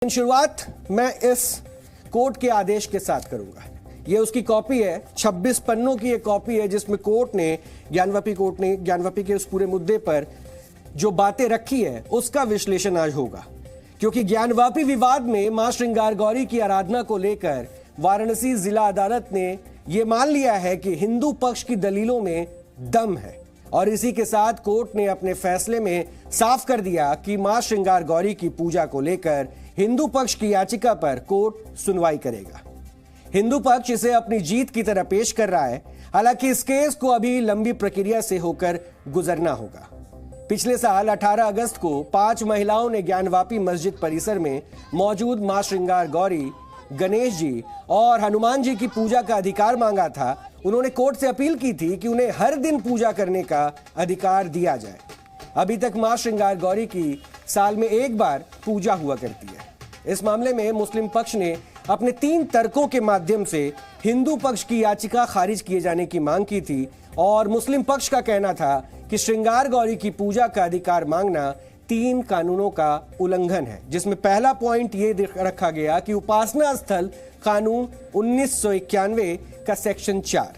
शुरुआत मैं इस कोर्ट के आदेश के साथ करूंगा। ये उसकी कॉपी है, 26 पन्नों की एक कॉपी है जिसमें कोर्ट ने ज्ञानवापी के उस पूरे मुद्दे पर जो बातें रखी है उसका विश्लेषण आज होगा। क्योंकि ज्ञानवापी विवाद में मां श्रृंगार गौरी की आराधना को लेकर वाराणसी जिला अदालत ने यह मान लिया है कि हिंदू पक्ष की दलीलों में दम है और इसी के साथ कोर्ट ने अपने फैसले में साफ कर दिया कि मां श्रृंगार गौरी की पूजा को लेकर हिंदू पक्ष की याचिका पर कोर्ट सुनवाई करेगा। हिंदू पक्ष इसे अपनी जीत की तरह पेश कर रहा है। हालांकि इस केस को अभी लंबी प्रक्रिया से होकर गुजरना होगा। पिछले साल 18 अगस्त को 5 महिलाओं ने ज्ञानवापी मस्जिद परिसर में मौजूद मां श्रृंगार गौरी, गणेश जी और हनुमान जी की पूजा का अधिकार मांगा था। उन्होंने कोर्ट से अपील की थी कि उन्हें हर दिन पूजा करने का अधिकार दिया जाए। अभी तक मां श्रृंगार गौरी की साल में एक बार पूजा हुआ करती है। इस मामले में मुस्लिम पक्ष ने अपने 3 तर्कों के माध्यम से हिंदू पक्ष की याचिका खारिज किए जाने की मांग की थी और मुस्लिम पक्ष का कहना था कि श्रृंगार गौरी की पूजा का अधिकार मांगना 3 कानूनों का उल्लंघन है, जिसमें पहला पॉइंट ये रखा गया कि उपासना स्थल कानून 1991 का सेक्शन 4,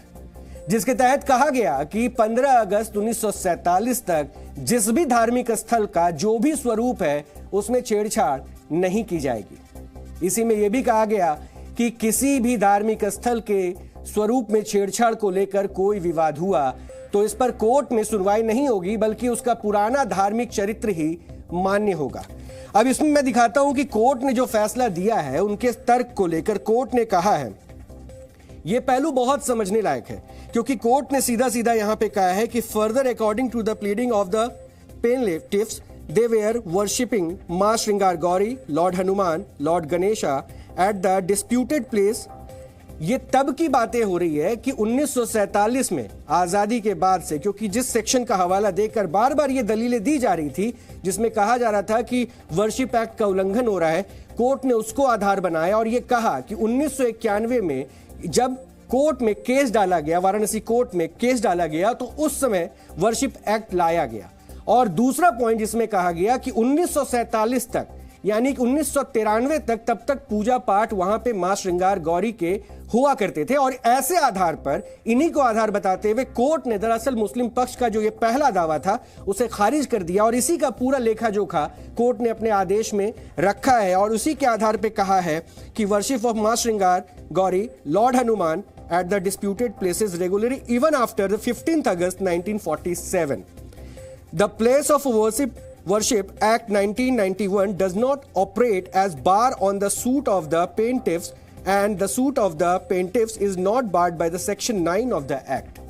जिसके तहत कहा गया कि 15 अगस्त 1947 तक जिस भी धार्मिक स्थल का जो भी स्वरूप है उसमें छेड़छाड़ नहीं की जाएगी। इसी में यह भी कहा गया कि किसी भी धार्मिक स्थल के स्वरूप में छेड़छाड़ को लेकर कोई विवाद हुआ तो इस पर कोर्ट में सुनवाई नहीं होगी, बल्कि उसका पुराना धार्मिक चरित्र ही मान्य होगा। अब इसमें मैं दिखाता हूं कि कोर्ट ने जो फैसला दिया है उनके तर्क को लेकर कोर्ट ने कहा है, यह पहलू बहुत समझने लायक है, क्योंकि कोर्ट ने सीधा सीधा यहां पे कहा है कि further according to the pleading of the plaintiffs, they were worshipping Ma Shringar Gauri, Lord Hanuman, Lord Ganesha at the disputed place। ये तब की बातें हो रही है कि 1947 में आजादी के बाद से, क्योंकि जिस सेक्शन का हवाला देकर बार बार ये दलीलें दी जा रही थी जिसमें कहा जा रहा था कि वर्शिप एक्ट का उल्लंघन हो रहा है, कोर्ट ने उसको आधार बनाया और ये कहा कि 1991 में जब कोर्ट में केस डाला गया, वाराणसी कोर्ट में केस डाला गया, तो उस समय वर्शिप एक्ट लाया गया। और दूसरा पॉइंट जिसमें कहा गया कि 1947 तक, यानी कि 1993 तक, तब तक पूजा पाठ वहां पे मां श्रृंगार गौरी के हुआ करते थे। और ऐसे आधार पर, इन्हीं को आधार बताते हुए कोर्ट ने दरअसल मुस्लिम पक्ष का जो ये पहला दावा था उसे खारिज कर दिया और इसी का पूरा लेखा जोखा कोर्ट ने अपने आदेश में रखा है। और उसी के आधार पर कहा है कि वर्शिप ऑफ मां श्रृंगार Gauri, Lord Hanuman at the disputed places regularly even after the 15th August 1947. The Place of Worship Act 1991 does not operate as bar on the suit of the plaintiffs, and the suit of the plaintiffs is not barred by the section 9 of the act.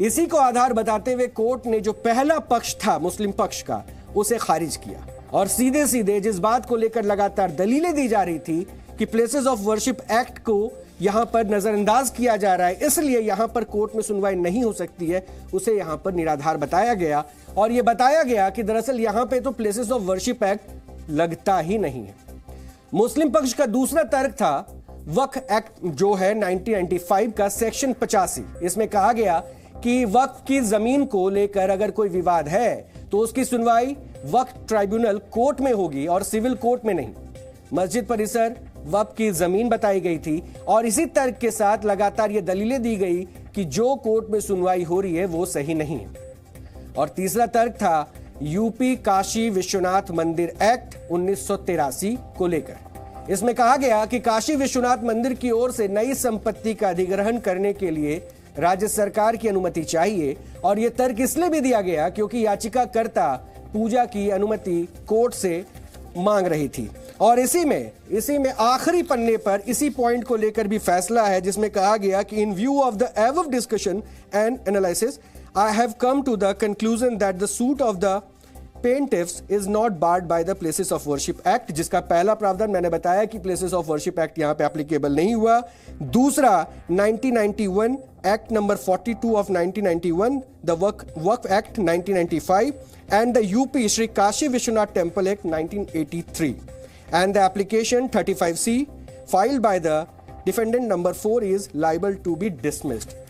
इसी को आधार बताते हुए court ने जो पहला पक्ष था मुस्लिम पक्ष का उसे खारिज किया और सीधे सीधे जिस बात को लेकर लगातार दलीलें दी जा रही थी कि प्लेसेस ऑफ वर्शिप एक्ट को यहां पर नजरअंदाज किया जा रहा है, इसलिए यहां पर कोर्ट में सुनवाई नहीं हो सकती है, उसे यहां पर निराधार बताया गया। और यह बताया गया कि दरअसल यहां पे तो प्लेसेस ऑफ वर्शिप एक्ट लगता ही नहीं है। मुस्लिम पक्ष का दूसरा तर्क था वक्फ एक्ट जो है 1995 का सेक्शन 85। इसमें कहा गया कि वक्फ की जमीन को लेकर अगर कोई विवाद है तो उसकी सुनवाई वक्फ ट्राइब्यूनल कोर्ट में होगी और सिविल कोर्ट में नहीं। मस्जिद परिसर वक्फ की जमीन बताई गई थी और इसी तर्क के साथ लगातार ये दलीलें दी गई कि जो कोर्ट में सुनवाई हो रही है वो सही नहीं है। और तीसरा तर्क था यूपी काशी विश्वनाथ मंदिर एक्ट 1983 को लेकर। इसमें कहा गया कि काशी विश्वनाथ मंदिर की ओर से नई संपत्ति का अधिग्रहण करने के लिए राज्य सरकार की अनुमति चाहिए और यह तर्क इसलिए भी दिया गया क्योंकि याचिकाकर्ता पूजा की अनुमति कोर्ट से मांग रही थी। और इसी में आखिरी पन्ने पर इसी पॉइंट को लेकर भी फैसला है जिसमें कहा गया कि in view of the above discussion and analysis I have come to the conclusion that the suit of the plaintiffs is not barred by the Places of Worship Act, जिसका पहला प्रावधान मैंने बताया कि Places of Worship Act यहां पे applicable नहीं हुआ। दूसरा 1991 act number 42 of 1991, the Waqf act 1995 and the UP Shri Kashi Vishwanath Temple Act 1983 and the application 35C filed by the defendant number 4 is liable to be dismissed।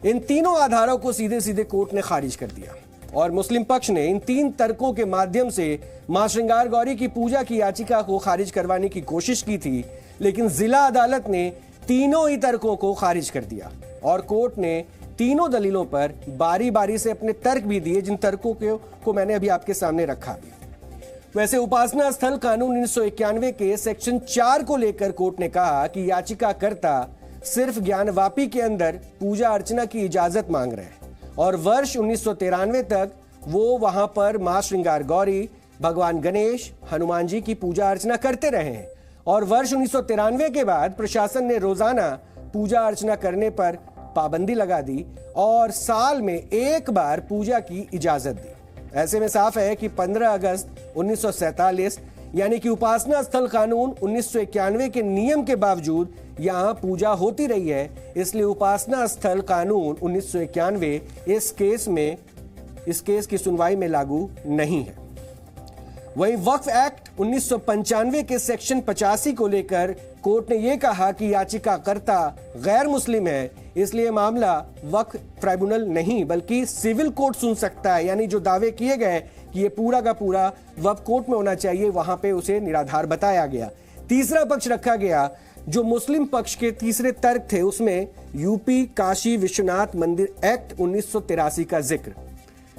इन तीनों आधारों को सीधे सीधे कोर्ट ने खारिज कर दिया। और मुस्लिम पक्ष ने इन 3 तर्कों के माध्यम से मां श्रृंगार गौरी की पूजा की याचिका को खारिज करवाने की कोशिश की थी, लेकिन जिला अदालत ने तीनों ही तर्कों को खारिज कर दिया और कोर्ट ने तीनों दलीलों पर बारी बारी से अपने तर्क भी दिए, जिन तर्कों को मैंने अभी आपके सामने रखा। वैसे उपासना स्थल कानून 1991 के सेक्शन 4 को लेकर कोर्ट ने कहा कि याचिकाकर्ता सिर्फ ज्ञानवापी के अंदर पूजा अर्चना की इजाजत मांग रहे हैं और वर्ष 1993 तक वो वहां पर मां श्रृंगार गौरी, भगवान गणेश, हनुमान जी की पूजा अर्चना करते रहे हैं और वर्ष 1993 के बाद प्रशासन ने रोजाना पूजा अर्चना करने पर पाबंदी लगा दी और साल में एक बार पूजा की इजाजत दी। ऐसे में साफ है कि 15 अगस्त 1947 यानी कि उपासना स्थल कानून 1991 के नियम के बावजूद यहां पूजा होती रही है, इसलिए उपासना स्थल कानून 1991 इस केस की सुनवाई में लागू नहीं है। वहीं वक्फ एक्ट 1995 के सेक्शन 85 को लेकर कोर्ट ने यह कहा कि याचिकाकर्ता गैर मुस्लिम है, इसलिए मामला वक्फ ट्राइब्यूनल नहीं बल्कि सिविल कोर्ट सुन सकता है। यानी जो दावे किए गए कि ये पूरा का पूरा वक्फ कोर्ट में होना चाहिए, वहां पे उसे निराधार बताया गया। तीसरा पक्ष रखा गया, जो मुस्लिम पक्ष के तीसरे तर्क थे उसमें यूपी काशी विश्वनाथ मंदिर एक्ट 1983 का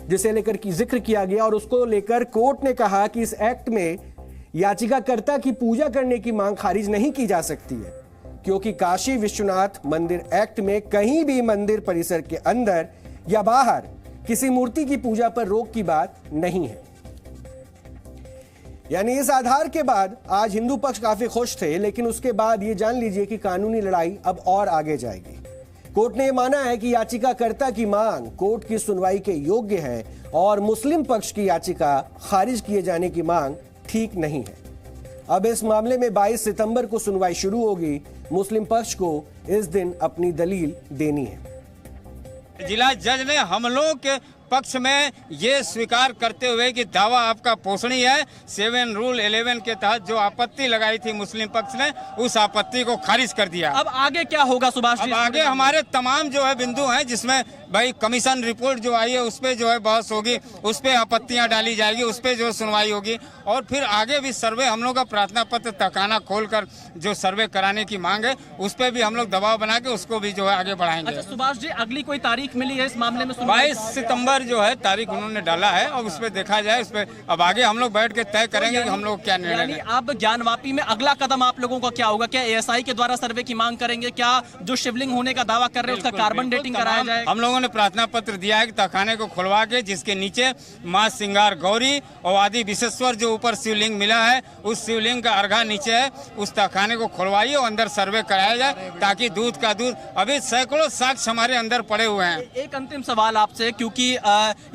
जिसे लेकर की जिक्र किया गया और उसको लेकर कोर्ट ने कहा कि इस एक्ट में याचिकाकर्ता की पूजा करने की मांग खारिज नहीं की जा सकती है, क्योंकि काशी विश्वनाथ मंदिर एक्ट में कहीं भी मंदिर परिसर के अंदर या बाहर किसी मूर्ति की पूजा पर रोक की बात नहीं है। यानी इस आधार के बाद आज हिंदू पक्ष काफी खुश थे, लेकिन उसके बाद ये जान लीजिए कि कानूनी लड़ाई अब और आगे जाएगी। कोर्ट ने माना है कि याचिकाकर्ता की मांग कोर्ट की सुनवाई के योग्य है और मुस्लिम पक्ष की याचिका खारिज किए जाने की मांग ठीक नहीं है। अब इस मामले में 22 सितंबर को सुनवाई शुरू होगी। मुस्लिम पक्ष को इस दिन अपनी दलील देनी है। जिला जज ने हम लोगों के पक्ष में ये स्वीकार करते हुए कि दावा आपका पोषणीय है, 7 रूल 11 के तहत जो आपत्ति लगाई थी मुस्लिम पक्ष ने, उस आपत्ति को खारिज कर दिया। अब आगे क्या होगा सुभाष जी? अब आगे हमारे तमाम जो है बिंदु हैं, जिसमें भाई कमीशन रिपोर्ट जो आई है उस पे जो है बहस होगी, उस पे आपत्तियां डाली जाएगी, उस पे जो सुनवाई होगी और फिर आगे भी सर्वे हम लोग का प्रार्थना पत्र तहखाना खोलकर जो सर्वे कराने की मांग है उस पे भी हम लोग दबाव बना के उसको भी जो है आगे बढ़ाएंगे। अच्छा सुभाष जी, अगली कोई तारीख मिली है इस मामले में? 22 सितंबर जो है तारीख उन्होंने डाला है और उस पर देखा जाए, उस पर अब आगे हम लोग बैठ के तय करेंगे कि हम लोग क्या निर्णय लें। अब ज्ञानवापी में अगला कदम आप लोगों का क्या होगा? क्या एएसआई के द्वारा सर्वे की मांग करेंगे? क्या जो शिवलिंग होने का दावा कर रहे हैं उसका कार्बन डेटिंग कराया जाए? हम लोगों ने प्रार्थना पत्र दिया है कि तहखाने को खुलवा के जिसके नीचे मां श्रृंगार गौरी और आदि विश्वेश्वर जो ऊपर शिवलिंग मिला है उस शिवलिंग का अर्घा नीचे है, उस तहखाने को खुलवाइए और अंदर सर्वे कराया जाए ताकि दूध का दूध। अभी सैकड़ों साक्ष्य हमारे अंदर पड़े हुए हैं। एक अंतिम सवाल आपसे, क्योंकि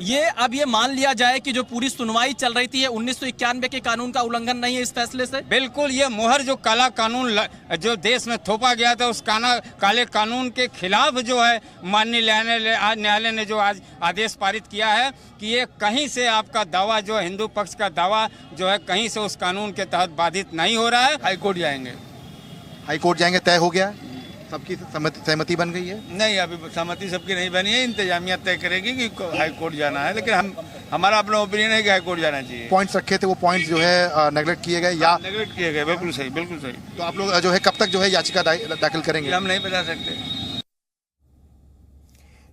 ये मान लिया जाए कि जो पूरी सुनवाई चल रही थी 1991 के कानून का उल्लंघन नहीं है इस फैसले से? बिल्कुल, ये मोहर जो काला कानून जो देश में थोपा गया था उस काले कानून के खिलाफ जो है माननीय न्यायालय ने जो आज आदेश पारित किया है कि ये कहीं से आपका दावा जो है हिंदू पक्ष का दावा जो है कहीं से उस कानून के तहत बाधित नहीं हो रहा है। हाईकोर्ट जाएंगे। तय हो गया, सबकी सहमति बन गई है? नहीं, अभी सहमति सबकी नहीं बनी है, इंतजामिया तय करेगी कि हाई कोर्ट जाना है, लेकिन हमारा अपना ओपिनियन है कि हाई कोर्ट जाना चाहिए। पॉइंट्स रखे थे, वो पॉइंट्स जो है नेगलेक्ट किए गए या नेगलेक्ट किए गए? बिल्कुल सही, बिल्कुल सही। तो आप लोग जो है कब तक जो है याचिका दाखिल करेंगे? हम नहीं बता सकते।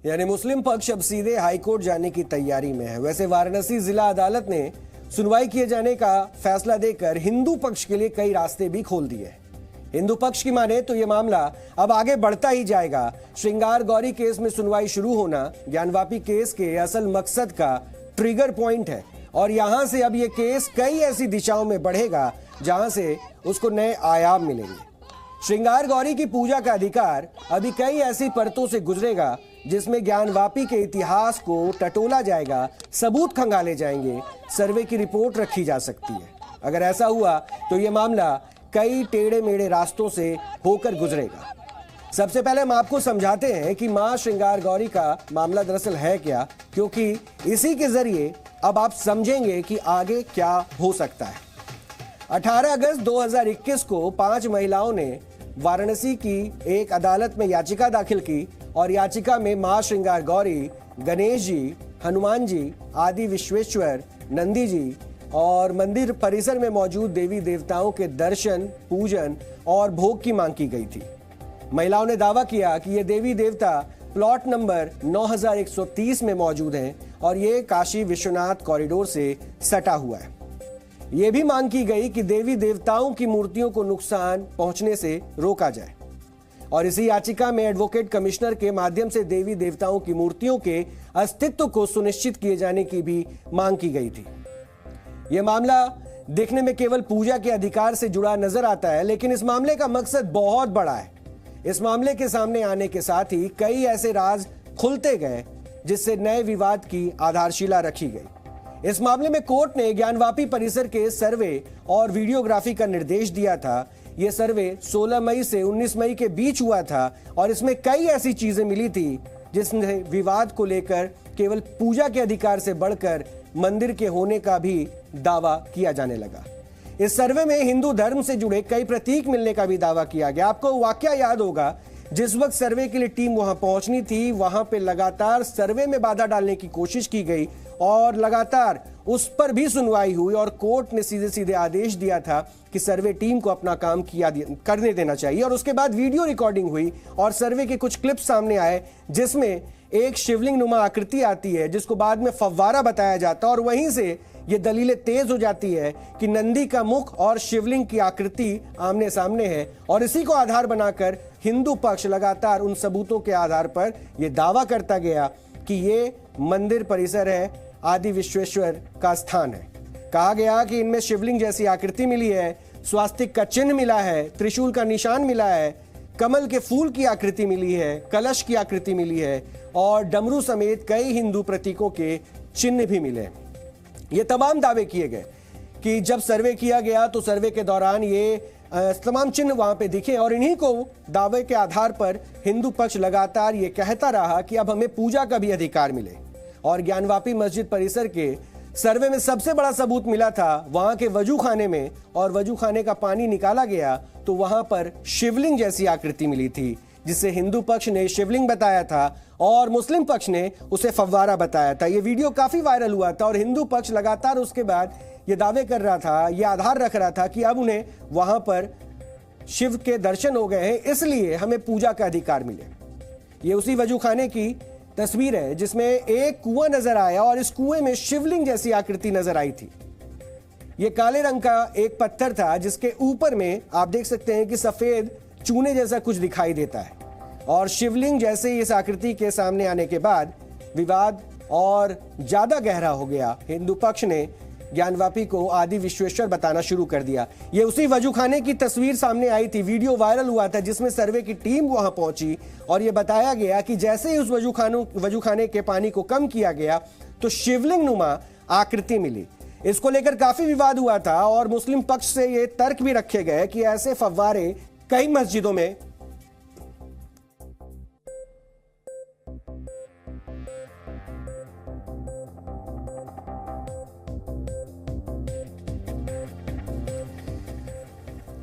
यानी मुस्लिम पक्ष अब सीधे हाईकोर्ट जाने की तैयारी में है। वैसे वाराणसी जिला अदालत ने सुनवाई किए जाने का फैसला देकर हिंदू पक्ष के लिए कई रास्ते भी खोल दिए। हिंदू पक्ष की माने तो यह मामला अब आगे बढ़ता ही जाएगा। श्रृंगार गौरी केस में सुनवाई शुरू होना ज्ञानवापी केस के असल मकसद का ट्रिगर पॉइंट है और यहां से अब यह केस कई ऐसी दिशाओं में बढ़ेगा जहां से उसको नए आयाम मिलेंगे। श्रृंगार गौरी की पूजा का अधिकार अभी कई ऐसी परतों से गुजरेगा जिसमें ज्ञानवापी के इतिहास को टटोला जाएगा, सबूत खंगाले जाएंगे, सर्वे की रिपोर्ट रखी जा सकती है। अगर ऐसा हुआ तो यह मामला कई टेढ़े मेढ़े रास्तों से होकर गुजरेगा। सबसे पहले हम आपको समझाते हैं कि मां श्रृंगार गौरी का मामला दरअसल है क्या, क्योंकि इसी के जरिए अब आप समझेंगे कि आगे क्या हो सकता है। 18 अगस्त 2021 को 5 महिलाओं ने वाराणसी की एक अदालत में याचिका दाखिल की और याचिका में मां श्रृंगार गौरी, गणेश जी, हनुमान जी, आदि विश्वेश्वर, नंदी जी और मंदिर परिसर में मौजूद देवी देवताओं के दर्शन, पूजन और भोग की मांग की गई थी। महिलाओं ने दावा किया कि ये देवी देवता प्लॉट नंबर 9130 में मौजूद हैं और ये काशी विश्वनाथ कॉरिडोर से सटा हुआ है। ये भी मांग की गई कि देवी देवताओं की मूर्तियों को नुकसान पहुंचने से रोका जाए और इसी याचिका में एडवोकेट कमिश्नर के माध्यम से देवी देवताओं की मूर्तियों के अस्तित्व को सुनिश्चित किए जाने की भी मांग की गई थी। यह मामला देखने में केवल पूजा के अधिकार से जुड़ा नजर आता है, लेकिन इस मामले का मकसद बहुत बड़ा है। इस मामले के सामने आने के साथ ही कई ऐसे राज खुलते गए जिससे नए विवाद की आधारशिला रखी गई। इस मामले में कोर्ट ने ज्ञानवापी परिसर के सर्वे और वीडियोग्राफी का निर्देश दिया था। यह सर्वे 16 मई से 19 मई के बीच हुआ था और इसमें कई ऐसी चीजें मिली थी जिसने विवाद को लेकर केवल पूजा के अधिकार से बढ़कर मंदिर के होने का भी दावा किया जाने लगा। इस सर्वे में हिंदू धर्म से जुड़े कई प्रतीक मिलने का भी दावा किया गया। आपको वाकया याद होगा, जिस वक्त सर्वे के लिए टीम वहां पहुंचनी थी, वहां पे लगातार सर्वे में बाधा डालने की कोशिश की गई और लगातार उस पर भी सुनवाई हुई और कोर्ट ने सीधे सीधे आदेश दिया था कि सर्वे टीम को अपना काम करने देना चाहिए। और उसके बाद वीडियो रिकॉर्डिंग हुई और सर्वे के कुछ क्लिप्स सामने आए जिसमें एक शिवलिंग नुमा आकृति आती है जिसको बाद में फव्वारा बताया जाता है और वहीं से ये दलीलें तेज हो जाती है कि नंदी का मुख और शिवलिंग की आकृति आमने सामने है और इसी को आधार बनाकर हिंदू पक्ष लगातार उन सबूतों के आधार पर यह दावा करता गया कि ये मंदिर परिसर है, आदि विश्वेश्वर का स्थान है। कहा गया कि इनमें शिवलिंग जैसी आकृति मिली है, स्वास्तिक का चिन्ह मिला है, त्रिशूल का निशान मिला है, कमल के फूल की आकृति मिली है, कलश की आकृति मिली है और डमरू समेत कई हिंदू प्रतीकों के चिन्ह भी मिले। ये तमाम दावे किए गए कि जब सर्वे किया गया तो सर्वे के दौरान ये तमाम चिन्ह वहां पे दिखे और इन्हीं को दावे के आधार पर हिंदू पक्ष लगातार ये कहता रहा कि अब हमें पूजा का भी अधिकार मिले। और ज्ञानवापी मस्जिद परिसर के सर्वे में सबसे बड़ा सबूत मिला था वहां के वजू खाने में, और वजू खाने का पानी निकाला गया तो वहां पर शिवलिंग जैसी आकृति मिली थी जिसे हिंदू पक्ष ने शिवलिंग बताया था और मुस्लिम पक्ष ने उसे फव्वारा बताया था। ये वीडियो काफी वायरल हुआ था और हिंदू पक्ष लगातार उसके बाद ये दावे कर रहा था, ये आधार रख रहा था कि अब उन्हें वहां पर शिव के दर्शन हो गए हैं, इसलिए हमें पूजा का अधिकार मिले। ये उसी वजू खाने की तस्वीर है जिसमें एक कुआं नजर आया और इस कुएं में शिवलिंग जैसी आकृति नजर आई थी। ये काले रंग का एक पत्थर था जिसके ऊपर में आप देख सकते हैं कि सफेद चूने जैसा कुछ दिखाई देता है और शिवलिंग जैसे इस आकृति के सामने आने के बाद विवाद और ज्यादा गहरा हो गया। हिंदू पक्ष ने ज्ञानवापी को आदि विश्वेश्वर बताना शुरू कर दिया। ये उसी वजूखाने की तस्वीर सामने आई थी, वीडियो वायरल हुआ था जिसमें सर्वे की टीम वहां पहुंची और यह बताया गया कि जैसे ही उस वजूखाने के पानी को कम किया गया तो शिवलिंग नुमा आकृति मिली। इसको लेकर काफी विवाद हुआ था और मुस्लिम पक्ष से ये तर्क भी रखे गए कि ऐसे फव्वारे कई मस्जिदों में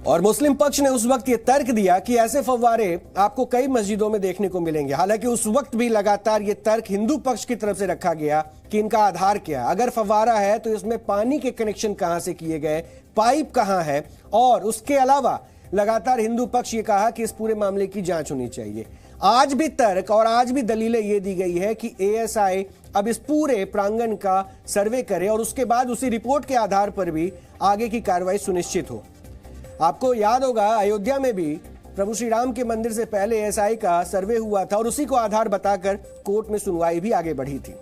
और मुस्लिम पक्ष ने उस वक्त ये तर्क दिया कि ऐसे फव्वारे आपको कई मस्जिदों में देखने को मिलेंगे। हालांकि उस वक्त भी लगातार ये तर्क हिंदू पक्ष की तरफ से रखा गया कि इनका आधार क्या है, अगर फव्वारा है तो इसमें पानी के कनेक्शन कहां से किए गए, पाइप कहां है, और उसके अलावा लगातार हिंदू पक्ष ये कहा कि इस पूरे मामले की जांच होनी चाहिए। आज भी तर्क और आज भी दलीलें ये दी गई है कि एएसआई अब इस पूरे प्रांगण का सर्वे करे और उसके बाद उसी रिपोर्ट के आधार पर भी आगे की कार्रवाई सुनिश्चित हो। आपको याद होगा अयोध्या में भी प्रभु श्री राम के मंदिर से पहले एएसआई का सर्वे हुआ था और उसी को आधार बताकर कोर्ट में सुनवाई भी आगे बढ़ी थी।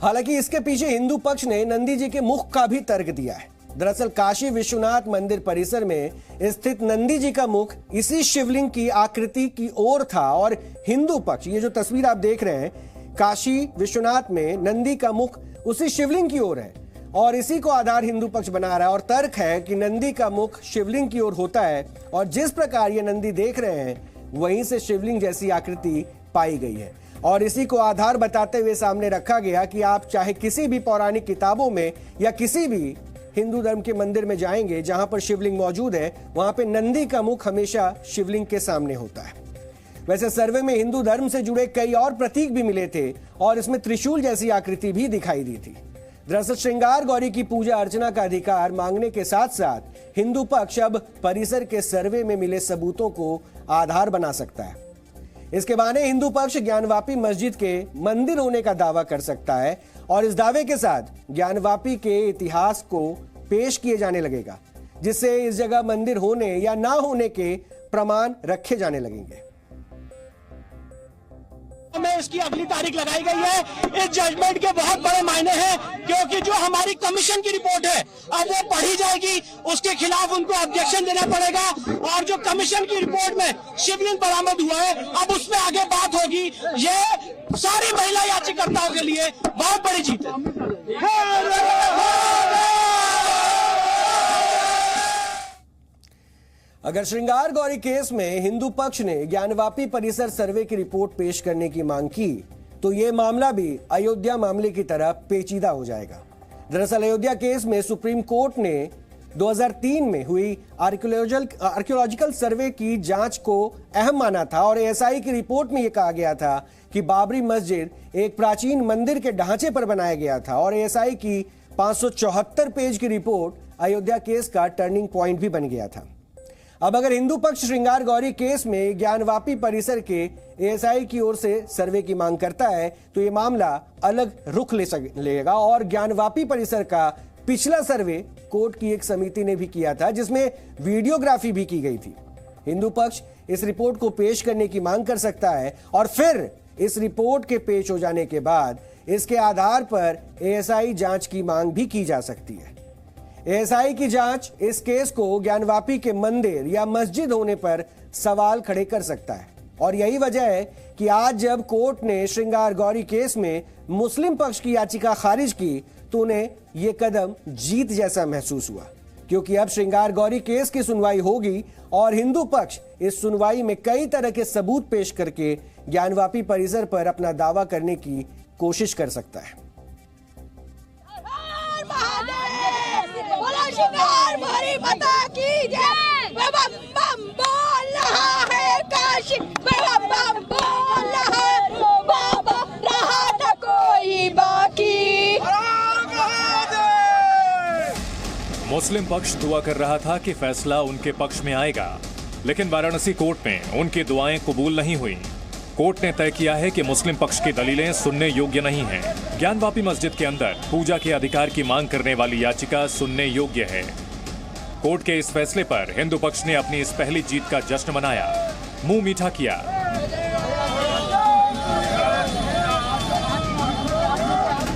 हालांकि इसके पीछे हिंदू पक्ष ने नंदी जी के मुख का भी तर्क दिया है। दरअसल काशी विश्वनाथ मंदिर परिसर में स्थित नंदी जी का मुख इसी शिवलिंग की आकृति की ओर था और हिंदू पक्ष, ये जो तस्वीर आप देख रहे हैं, काशी विश्वनाथ में नंदी का मुख उसी शिवलिंग की ओर है और इसी को आधार हिंदू पक्ष बना रहा है और तर्क है कि नंदी का मुख शिवलिंग की ओर होता है और जिस प्रकार ये नंदी देख रहे हैं वहीं से शिवलिंग जैसी आकृति पाई गई है। और इसी को आधार बताते हुए सामने रखा गया कि आप चाहे किसी भी पौराणिक किताबों में या किसी भी हिंदू धर्म के मंदिर में जाएंगे जहां पर शिवलिंग मौजूद है, वहां पे नंदी का मुख हमेशा शिवलिंग के सामने होता है। वैसे सर्वे में हिंदू धर्म से जुड़े कई और प्रतीक भी मिले थे और इसमें त्रिशूल जैसी आकृति भी दिखाई दी थी। दरअसल श्रृंगार गौरी की पूजा अर्चना का अधिकार मांगने के साथ साथ हिंदू पक्ष अब परिसर के सर्वे में मिले सबूतों को आधार बना सकता है। इसके बहाने हिंदू पक्ष ज्ञानवापी मस्जिद के मंदिर होने का दावा कर सकता है और इस दावे के साथ ज्ञानवापी के इतिहास को पेश किए जाने लगेगा, जिससे इस जगह मंदिर होने या ना होने के प्रमाण रखे जाने लगेंगे। में इसकी अगली तारीख लगाई गई है। इस जजमेंट के बहुत बड़े मायने हैं, क्योंकि जो हमारी कमीशन की रिपोर्ट है अब वो पढ़ी जाएगी, उसके खिलाफ उनको ऑब्जेक्शन देना पड़ेगा और जो कमीशन की रिपोर्ट में शिवलिंग बरामद हुआ है अब उसमें आगे बात होगी। ये सारी महिला याचिकाकर्ताओं के लिए बहुत बड़ी जीत है। अगर श्रृंगार गौरी केस में हिंदू पक्ष ने ज्ञानवापी परिसर सर्वे की रिपोर्ट पेश करने की मांग की तो यह मामला भी अयोध्या मामले की तरह पेचीदा हो जाएगा। दरअसल अयोध्या केस में सुप्रीम कोर्ट ने 2003 में हुई आर्कियोलॉजिकल सर्वे की जांच को अहम माना था और एएसआई की रिपोर्ट में यह कहा गया था कि बाबरी मस्जिद एक प्राचीन मंदिर के ढांचे पर बनाया गया था और एएसआई की 574 पेज की रिपोर्ट अयोध्या केस का टर्निंग पॉइंट भी बन गया था। अब अगर हिंदू पक्ष श्रृंगार गौरी केस में ज्ञानवापी परिसर के एएसआई की ओर से सर्वे की मांग करता है तो यह मामला अलग रुख लेगा और ज्ञानवापी परिसर का पिछला सर्वे कोर्ट की एक समिति ने भी किया था, जिसमें वीडियोग्राफी भी की गई थी। हिंदू पक्ष इस रिपोर्ट को पेश करने की मांग कर सकता है और फिर इस रिपोर्ट के पेश हो जाने के बाद इसके आधार पर एएसआई जांच की मांग भी की जा सकती है। एएसआई की जांच इस केस को ज्ञानवापी के मंदिर या मस्जिद होने पर सवाल खड़े कर सकता है और यही वजह है कि आज जब कोर्ट ने श्रृंगार गौरी केस में मुस्लिम पक्ष की याचिका खारिज की तो उन्हें यह कदम जीत जैसा महसूस हुआ, क्योंकि अब श्रृंगार गौरी केस की सुनवाई होगी और हिंदू पक्ष इस सुनवाई में कई तरह के सबूत पेश करके ज्ञानवापी परिसर पर अपना दावा करने की कोशिश कर सकता है। श्रृंगार गौरी माता की जय। बम बम बोल रहा है काशी, बम बम बोल रहा है बाबा, रहा न कोई बाकी। मुस्लिम पक्ष दुआ कर रहा था कि फैसला उनके पक्ष में आएगा, लेकिन वाराणसी कोर्ट में उनकी दुआएं कबूल नहीं हुई। कोर्ट ने तय किया है कि मुस्लिम पक्ष की दलीलें सुनने योग्य नहीं हैं। ज्ञानवापी मस्जिद के अंदर पूजा के अधिकार की मांग करने वाली याचिका सुनने योग्य है। कोर्ट के इस फैसले पर हिंदू पक्ष ने अपनी इस पहली जीत का जश्न मनाया, मुंह मीठा किया।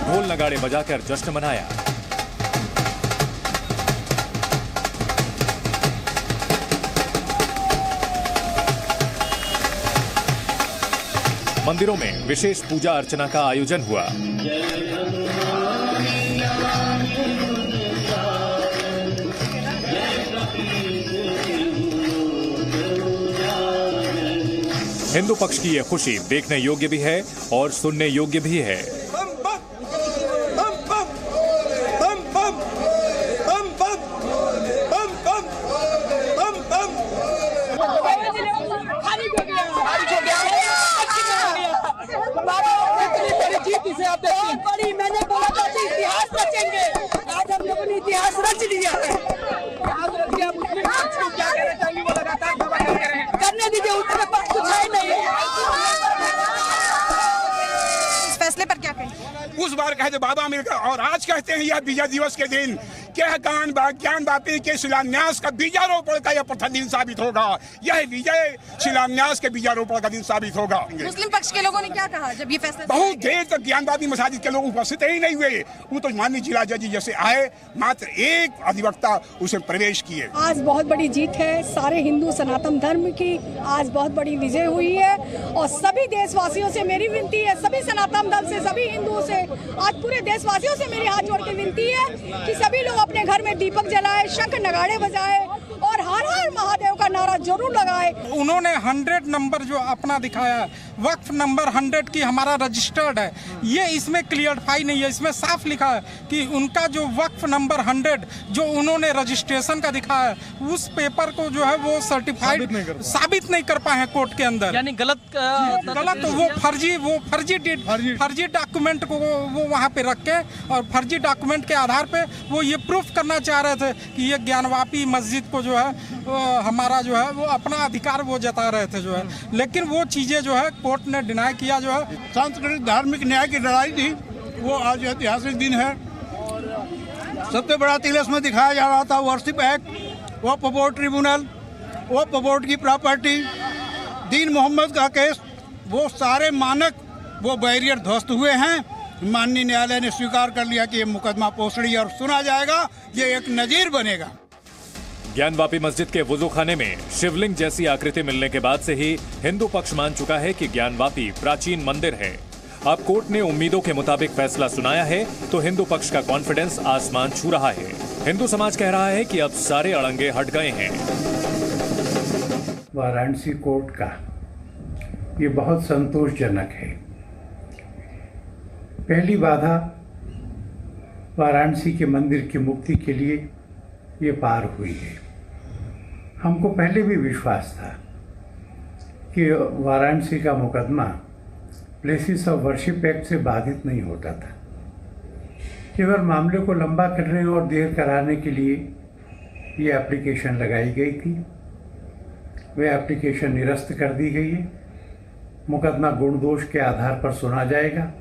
ढोल नगाड़े बजाकर जश्न मनाया। मंदिरों में विशेष पूजा अर्चना का आयोजन हुआ। हिंदू पक्ष की यह खुशी देखने योग्य भी है और सुनने योग्य भी है। मैंने बोला था कि इतिहास रचेंगे, आज हम लोगों ने इतिहास रच लिया है। करने दीजिए, उसके पास कुछ है नहीं। इस फैसले पर क्या कहें? उस बार कहते बाबा अम्बेडकर और आज कहते हैं यह विजय दिवस के दिन क्या ज्ञानवापी के शिलान्यास का बीजारोपण का यह प्रथम दिन साबित होगा। यह विजय शिलान्यास के बीजारोपण का दिन साबित होगा। मुस्लिम पक्ष के लोगों ने क्या कहा जब ये फैसला? बहुत देर तक ज्ञानवापी मस्जिद के लोग उपस्थित ही नहीं हुए। वो तो माननीय जिला जज जैसे आए, मात्र एक अधिवक्ता उसे प्रवेश किए। आज बहुत बड़ी जीत है सारे हिंदू सनातन धर्म की, आज बहुत बड़ी विजय हुई है और सभी देशवासियों से मेरी विनती है, सभी सनातन धर्म से, सभी हिंदुओं से, आज पूरे देशवासियों से मेरी हाथ जोड़ के विनती है कि सभी लोग अपने घर में दीपक जलाए, शंख नगाड़े बजाए और हर हर महादेव का नारा जरूर लगाए। उन्होंने 100 नंबर जो अपना दिखाया है, वक्फ नंबर 100 की हमारा रजिस्टर्ड है, ये इसमें क्लियरफाई नहीं है। इसमें साफ लिखा है कि उनका जो वक्फ नंबर 100 जो उन्होंने रजिस्ट्रेशन का दिखाया है, उस पेपर को जो है वो सर्टिफाइड साबित नहीं कर पाए हैं कोर्ट के अंदर, यानी गलत वो फर्जी डॉक्यूमेंट को वो वहाँ पे रख के और फर्जी डॉक्यूमेंट के आधार पे वो ये प्रूफ करना चाह रहे थे कि ये ज्ञानवापी मस्जिद को जो है हमारा जो है वो अपना अधिकार वो जता रहे थे जो है, लेकिन वो चीज़ें जो है कोर्ट ने डिनाई किया। जो है सांस्कृतिक धार्मिक न्याय की लड़ाई थी, वो आज ऐतिहासिक दिन है। सबसे बड़ा तिलस्म में दिखाया जा रहा था वर्शिप एक्ट, वो पपोर्ट ट्रिब्यूनल, वो पपोर्ट की प्रॉपर्टी, दीन मोहम्मद का केस, वो सारे मानक वो बैरियर ध्वस्त हुए हैं। माननीय न्यायालय ने स्वीकार कर लिया कि ये मुकदमा पोसड़ी और सुना जाएगा, ये एक नजीर बनेगा। ज्ञानवापी मस्जिद के वुजू खाने में शिवलिंग जैसी आकृति मिलने के बाद से ही हिंदू पक्ष मान चुका है कि ज्ञानवापी प्राचीन मंदिर है। अब कोर्ट ने उम्मीदों के मुताबिक फैसला सुनाया है तो हिंदू पक्ष का कॉन्फिडेंस आसमान छू रहा है। हिंदू समाज कह रहा है कि अब सारे अड़ंगे हट गए हैं। वाराणसी कोर्ट का ये बहुत संतोषजनक है। पहली बाधा वाराणसी के मंदिर की मुक्ति के लिए ये पार हुई है। हमको पहले भी विश्वास था कि वाराणसी का मुकदमा प्लेसेस ऑफ वर्शिप एक्ट से बाधित नहीं होता था। केवल मामले को लंबा करने और देर कराने के लिए ये एप्लीकेशन लगाई गई थी। वह एप्लीकेशन निरस्त कर दी गई है। मुकदमा गुण दोष के आधार पर सुना जाएगा।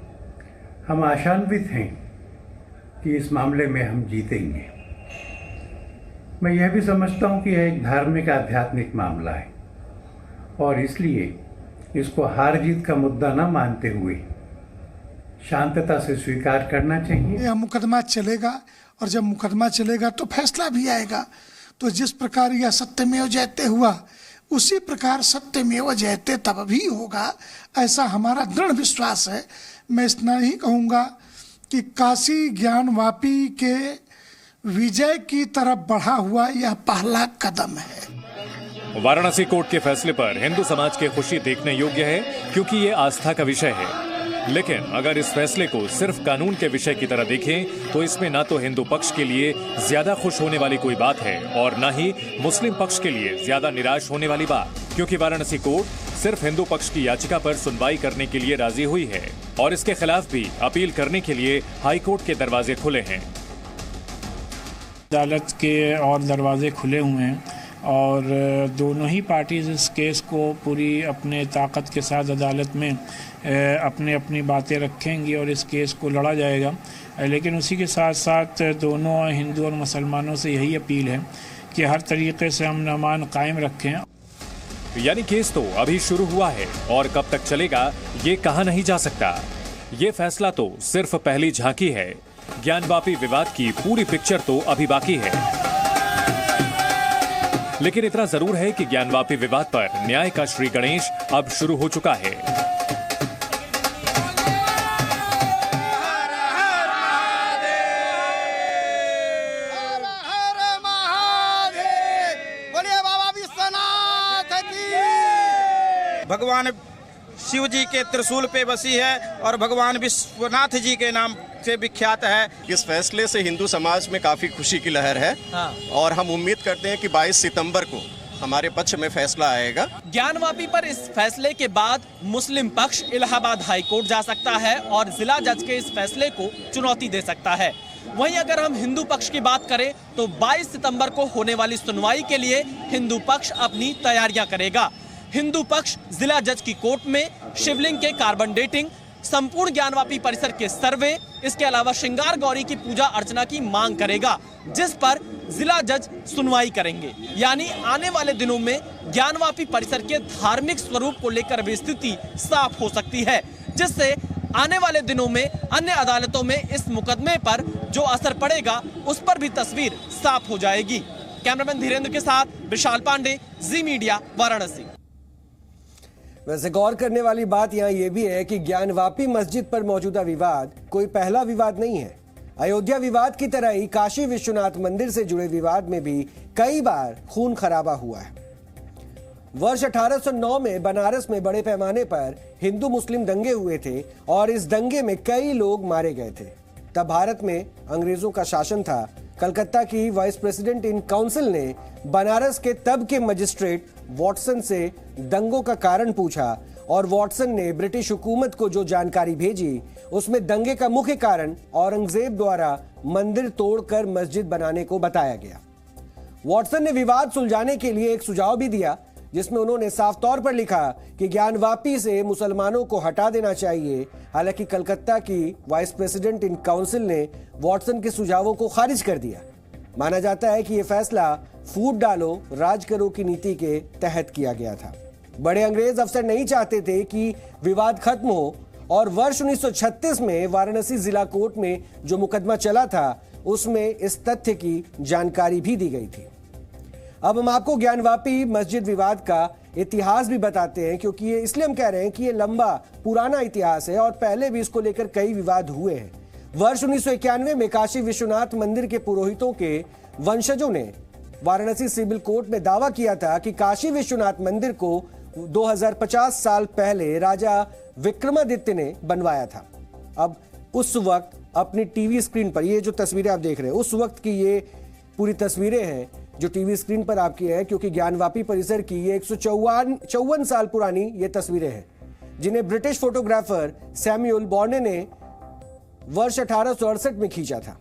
हम आशान्वित हैं कि इस मामले में हम जीतेंगे। मैं यह भी समझता हूं कि यह एक धार्मिक आध्यात्मिक मामला है और इसलिए इसको हार जीत का मुद्दा न मानते हुए शांतता से स्वीकार करना चाहिए। यह मुकदमा चलेगा और जब मुकदमा चलेगा तो फैसला भी आएगा। तो जिस प्रकार यह सत्यमेव जयते हुआ, उसी प्रकार सत्यमेव जयते तब भी होगा, ऐसा हमारा दृढ़ विश्वास है। मैं इतना ही कहूँगा कि काशी ज्ञानवापी के विजय की तरफ बढ़ा हुआ यह पहला कदम है। वाराणसी कोर्ट के फैसले पर हिंदू समाज की खुशी देखने योग्य है क्योंकि ये आस्था का विषय है। लेकिन अगर इस फैसले को सिर्फ कानून के विषय की तरह देखें तो इसमें ना तो हिंदू पक्ष के लिए ज्यादा खुश होने वाली कोई बात है और ना ही मुस्लिम पक्ष के लिए ज्यादा निराश होने वाली बात, क्योंकि वाराणसी कोर्ट सिर्फ हिंदू पक्ष की याचिका पर सुनवाई करने के लिए राजी हुई है और इसके खिलाफ भी अपील करने के लिए हाई कोर्ट के दरवाजे खुले हैं। अदालत के और दरवाजे खुले हुए हैं और दोनों ही पार्टीज इस केस को पूरी अपने ताकत के साथ अदालत में अपने अपनी बातें रखेंगी और इस केस को लड़ा जाएगा। लेकिन उसी के साथ साथ दोनों हिंदू और मुसलमानों से यही अपील है कि हर तरीके से अमन अमान कायम रखें। यानी केस तो अभी शुरू हुआ है और कब तक चलेगा ये कहा नहीं जा सकता। ये फैसला तो सिर्फ पहली झांकी है। ज्ञानवापी विवाद की पूरी पिक्चर तो अभी बाकी है। लेकिन इतना जरूर है कि ज्ञानवापी विवाद पर न्याय का श्री गणेश अब शुरू हो चुका है। भगवान शिव जी के त्रिशूल पे बसी है और भगवान विश्वनाथ जी के नाम से विख्यात है। इस फैसले से हिंदू समाज में काफी खुशी की लहर है और हम उम्मीद करते हैं कि 22 सितंबर को हमारे पक्ष में फैसला आएगा। ज्ञानवापी पर इस फैसले के बाद मुस्लिम पक्ष इलाहाबाद हाई कोर्ट जा सकता है और जिला जज के इस फैसले को चुनौती दे सकता है। वहीं अगर हम हिंदू पक्ष की बात करें तो 22 सितंबर को होने वाली सुनवाई के लिए हिंदू पक्ष अपनी तैयारियां करेगा। हिंदू पक्ष जिला जज की कोर्ट में शिवलिंग के कार्बन डेटिंग, संपूर्ण ज्ञानवापी परिसर के सर्वे, इसके अलावा श्रृंगार गौरी की पूजा अर्चना की मांग करेगा, जिस पर जिला जज सुनवाई करेंगे। यानी आने वाले दिनों में ज्ञानवापी परिसर के धार्मिक स्वरूप को लेकर भी स्थिति साफ हो सकती है, जिससे आने वाले दिनों में अन्य अदालतों में इस मुकदमे पर जो असर पड़ेगा उस पर भी तस्वीर साफ हो जाएगी। कैमरामैन धीरेन्द्र के साथ विशाल पांडे, जी मीडिया, वाराणसी। वैसे गौर करने वाली बात यहाँ ये भी है कि ज्ञानवापी मस्जिद पर मौजूदा विवाद कोई पहला विवाद नहीं है। अयोध्या विवाद की तरह ही काशी विश्वनाथ मंदिर से जुड़े विवाद में भी कई बार खून खराबा हुआ है। वर्ष 1809 में बनारस में बड़े पैमाने पर हिंदू मुस्लिम दंगे हुए थे और इस दंगे में कई लोग मारे गए थे। तब भारत में अंग्रेजों का शासन था। कलकत्ता की वाइस प्रेसिडेंट इन काउंसिल ने बनारस के तब के मजिस्ट्रेट वॉटसन से दंगों का कारण पूछा और वॉटसन ने ब्रिटिश हुकूमत को जो जानकारी भेजी उसमें दंगे का मुख्य कारण औरंगजेब द्वारा मंदिर तोड़कर मस्जिद बनाने को बताया गया। वॉटसन ने विवाद सुलझाने के लिए एक सुझाव भी दिया, जिसमें उन्होंने साफ तौर पर लिखा कि ज्ञानवापी से मुसलमानों को हटा देना चाहिए। हालांकि कलकत्ता की वाइस प्रेसिडेंट इन काउंसिल ने वॉटसन के सुझावों को खारिज कर दिया। माना जाता है कि यह फैसला फूट डालो राज करो की नीति के तहत किया गया था। बड़े अंग्रेज अफसर नहीं चाहते थे कि विवाद खत्म हो और वर्ष 1936 में वाराणसी जिला कोर्ट में जो मुकदमा चला था उसमें इस तथ्य की जानकारी भी दी गई थी। अब हम आपको ज्ञानवापी मस्जिद विवाद का इतिहास भी बताते हैं, क्योंकि ये इसलिए हम कह रहे हैं कि ये लंबा पुराना इतिहास है और पहले भी इसको लेकर कई विवाद हुए हैं। वर्ष 1991 में काशी विश्वनाथ मंदिर के पुरोहितों के वंशजों ने वाराणसी सिविल कोर्ट में दावा किया था कि काशी विश्वनाथ मंदिर को 2050 साल पहले राजा विक्रमादित्य ने बनवाया था। अब उस वक्त अपनी टीवी स्क्रीन पर ये जो तस्वीरें आप देख रहे हैं, उस वक्त की ये पूरी तस्वीरें हैं जो टीवी स्क्रीन पर आपकी है, क्योंकि ज्ञानवापी परिसर की ये 154 साल पुरानी ये तस्वीरें हैं, जिन्हें ब्रिटिश फोटोग्राफर सैमुअल बॉर्ने ने वर्ष 1868 में खींचा था।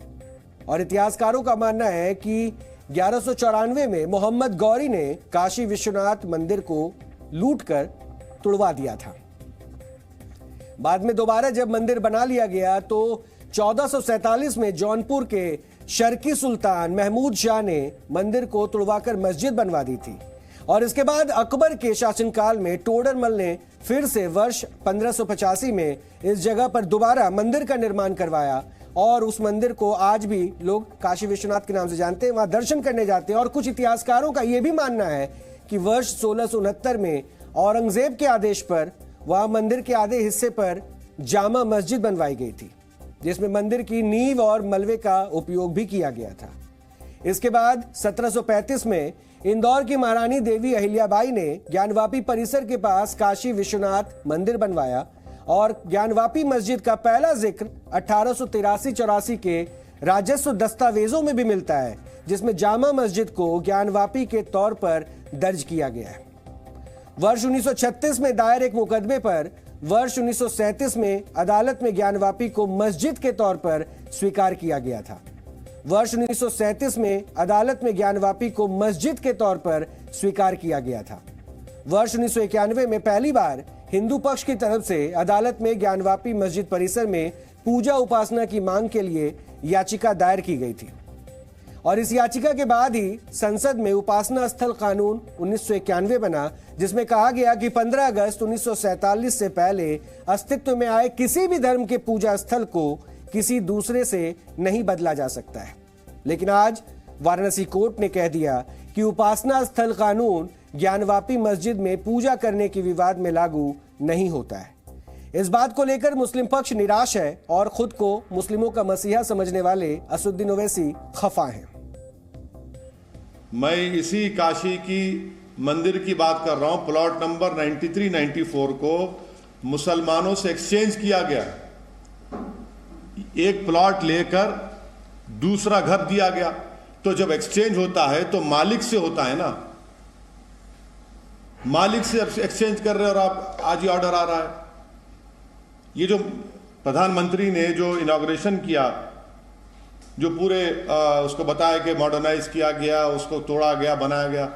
और इतिहासकारों का मानना है कि 1194 में मोहम्मद गौरी ने काशी विश्वनाथ मंदिर को लूटकर तुड़वा दिया था। बाद में दोबारा जब मंदिर बना लिया गया तो 1447 में जौनपुर के शर्की सुल्तान महमूद शाह ने मंदिर को तुड़वाकर मस्जिद बनवा दी थी। और इसके बाद अकबर के शासनकाल में टोडरमल ने फिर से वर्ष 1585 में इस जगह पर दोबारा मंदिर का निर्माण करवाया और उस मंदिर को आज भी लोग काशी विश्वनाथ के नाम से जानते हैं, वहां दर्शन करने जाते हैं। और कुछ इतिहासकारों का यह भी मानना है कि वर्ष 1669 में औरंगजेब के आदेश पर वहां मंदिर के आधे हिस्से पर जामा मस्जिद बनवाई गई थी, जिसमें मंदिर की नींव और मलबे का उपयोग भी किया गया था। इसके बाद 1735 में इंदौर की महारानी देवी अहिल्याबाई ने ज्ञानवापी परिसर के पास काशी विश्वनाथ मंदिर बनवाया और ज्ञानवापी मस्जिद का पहला जिक्र 1883-84 के राजस्व दस्तावेजों में भी मिलता है, जिसमें जामा मस्जिद को ज्ञानवापी के तौर पर दर्ज किया गया है। वर्ष 1936 में दायर एक मुकदमे पर वर्ष 1937 में अदालत में ज्ञानवापी को मस्जिद के तौर पर स्वीकार किया गया था। वर्ष 1937 में अदालत में ज्ञानवापी को मस्जिद के तौर पर स्वीकार किया गया था। वर्ष 1991 में पहली बार हिंदू पक्ष की तरफ से अदालत में ज्ञानवापी मस्जिद परिसर में पूजा उपासना की मांग के लिए याचिका दायर की गई थी और इस याचिका के बाद ही संसद में उपासना स्थल कानून 1991 बना, जिसमें कहा गया कि 15 अगस्त 1947 से पहले अस्तित्व में आए किसी भी धर्म के पूजा स्थल को किसी दूसरे से नहीं बदला जा सकता है। लेकिन आज वाराणसी कोर्ट ने कह दिया कि उपासना स्थल कानून ज्ञानवापी मस्जिद में पूजा करने के विवाद में लागू नहीं होता है। इस बात को लेकर मुस्लिम पक्ष निराश है और खुद को मुस्लिमों का मसीहा समझने वाले असुद्दीन ओवैसी खफा हैं। मैं इसी काशी की मंदिर की बात कर रहा हूं। प्लॉट नंबर 93-94 को मुसलमानों से एक्सचेंज किया गया। एक प्लॉट लेकर दूसरा घर दिया गया। तो जब एक्सचेंज होता है तो मालिक से होता है ना, मालिक से एक्सचेंज कर रहे और आप आज ही ऑर्डर आ रहा है। ये जो प्रधानमंत्री ने जो इनॉग्रेशन किया, जो पूरे उसको बताया कि मॉडर्नाइज किया गया, उसको तोड़ा गया, बनाया गया,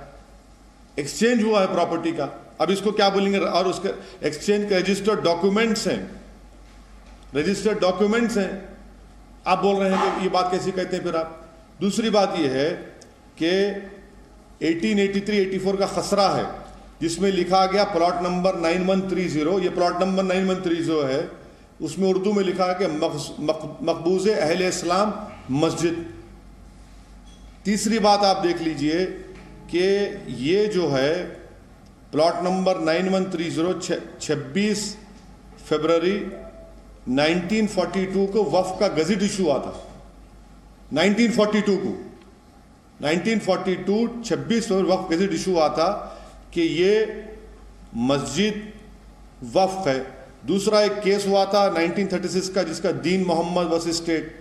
एक्सचेंज हुआ है प्रॉपर्टी का। अब इसको क्या बोलेंगे? और उसके एक्सचेंज के रजिस्टर्ड डॉक्यूमेंट्स हैं, रजिस्टर्ड डॉक्यूमेंट्स हैं। आप बोल रहे हैं कि ये बात कैसी कहते हैं फिर आप? दूसरी बात ये है कि 1883-84 का खसरा है, जिसमें लिखा गया प्लॉट नंबर 9130, ये प्लॉट नंबर 9130 है, उसमें उर्दू में लिखा है कि मकबूज़े अहले इस्लाम मस्जिद। तीसरी बात आप देख लीजिए कि ये जो है प्लॉट नंबर 9130 26 फरवरी 1942 को वफ़ का गज़ट इशू हुआ था। 1942 को 1942 26 फरवरी वफ़ गज़ट इशू हुआ था। कि ये मस्जिद वक्फ है। दूसरा एक केस हुआ था 1936 का, जिसका दीन मोहम्मद वर्सेस स्टेट।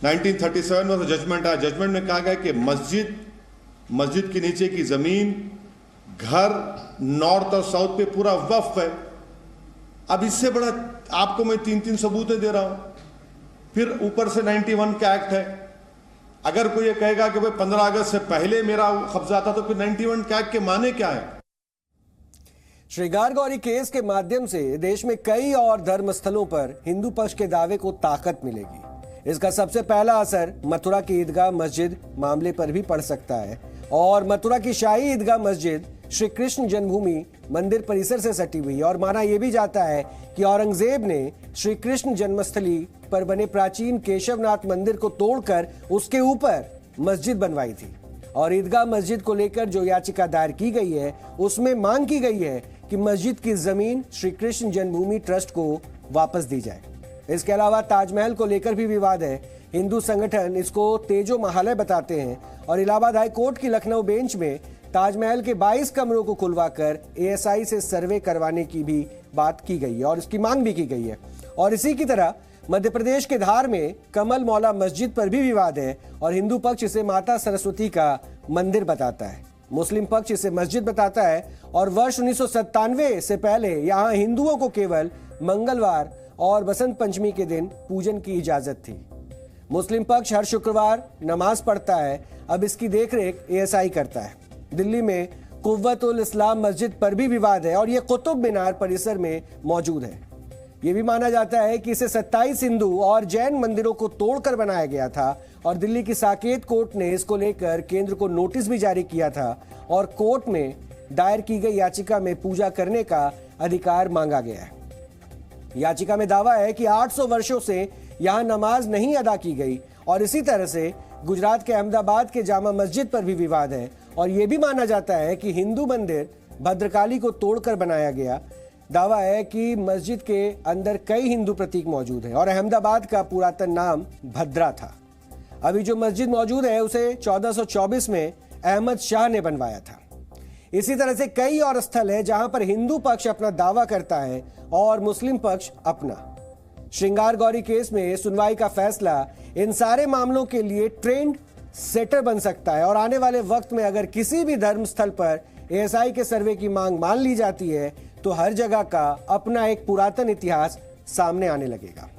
1937 में जजमेंट आया। जजमेंट में कहा गया कि मस्जिद के नीचे की जमीन, घर नॉर्थ और साउथ पे पूरा वक्फ है। अब इससे बड़ा आपको मैं 3 सबूतें दे रहा हूं। फिर ऊपर से 91 का एक्ट है। अगर कोई ये कहेगा कि भाई 15 अगस्त से पहले मेरा कब्जा था, तो फिर 91 का एक्ट के माने क्या है? श्रृंगार गौरी केस के माध्यम से देश में कई और धर्म स्थलों पर हिंदू पक्ष के दावे को ताकत मिलेगी। इसका सबसे पहला असर मथुरा की ईदगाह मस्जिद मामले पर भी पड़ सकता है। और मथुरा की शाही ईदगाह मस्जिद श्री कृष्ण जन्मभूमि मंदिर परिसर से सटी हुई और माना यह भी जाता है कि औरंगजेब ने श्री कृष्ण जन्मस्थली पर बने प्राचीन केशवनाथ मंदिर को तोड़कर उसके ऊपर मस्जिद बनवाई थी। और ईदगाह मस्जिद को लेकर जो याचिका दायर की गई है, उसमें मांग की गई है कि मस्जिद की जमीन श्री कृष्ण जन्मभूमि ट्रस्ट को वापस दी जाए। इसके अलावा ताजमहल को लेकर भी विवाद है। हिंदू संगठन इसको तेजो महालय बताते हैं और इलाहाबाद हाई कोर्ट की लखनऊ बेंच में ताजमहल के 22 कमरों को खुलवाकर एएसआई से सर्वे करवाने की भी बात की गई है और इसकी मांग भी की गई है। और इसी की तरह मध्य प्रदेश के धार में कमल मौला मस्जिद पर भी विवाद है और हिंदू पक्ष इसे माता सरस्वती का मंदिर बताता है, मुस्लिम पक्ष इसे मस्जिद बताता है। और वर्ष 1997 से पहले यहाँ हिंदुओं को केवल मंगलवार और बसंत पंचमी के दिन पूजन की इजाजत थी। मुस्लिम पक्ष हर शुक्रवार नमाज पढ़ता है। अब इसकी देखरेख एएसआई करता है। दिल्ली में कुव्वतुल इस्लाम मस्जिद पर भी विवाद है और यह कुतुब मीनार परिसर में मौजूद है। यह भी माना जाता है कि इसे 27 हिंदू और जैन मंदिरों को तोड़कर बनाया गया था और दिल्ली की साकेत कोर्ट ने इसको लेकर केंद्र को नोटिस भी जारी किया था और कोर्ट में दायर की गई याचिका में पूजा करने का अधिकार मांगा गया है। याचिका में दावा है कि 800 वर्षों से यहां नमाज नहीं अदा की गई और इसी तरह से गुजरात के अहमदाबाद के जामा मस्जिद पर भी विवाद है और यह भी माना जाता है कि हिंदू मंदिर भद्रकाली को तोड़कर बनाया गया। दावा है कि मस्जिद के अंदर कई हिंदू प्रतीक मौजूद हैं और अहमदाबाद का पुरातन नाम भद्रा था। अभी जो मस्जिद मौजूद है उसे 1424 में अहमद शाह ने बनवाया था। इसी तरह से कई और स्थल है जहां पर हिंदू पक्ष अपना दावा करता है और मुस्लिम पक्ष अपना। श्रृंगार गौरी केस में सुनवाई का फैसला इन सारे मामलों के लिए ट्रेंड सेटर बन सकता है और आने वाले वक्त में अगर किसी भी धर्म स्थल पर एएसआई के सर्वे की मांग मान ली जाती है तो हर जगह का अपना एक पुरातन इतिहास सामने आने लगेगा।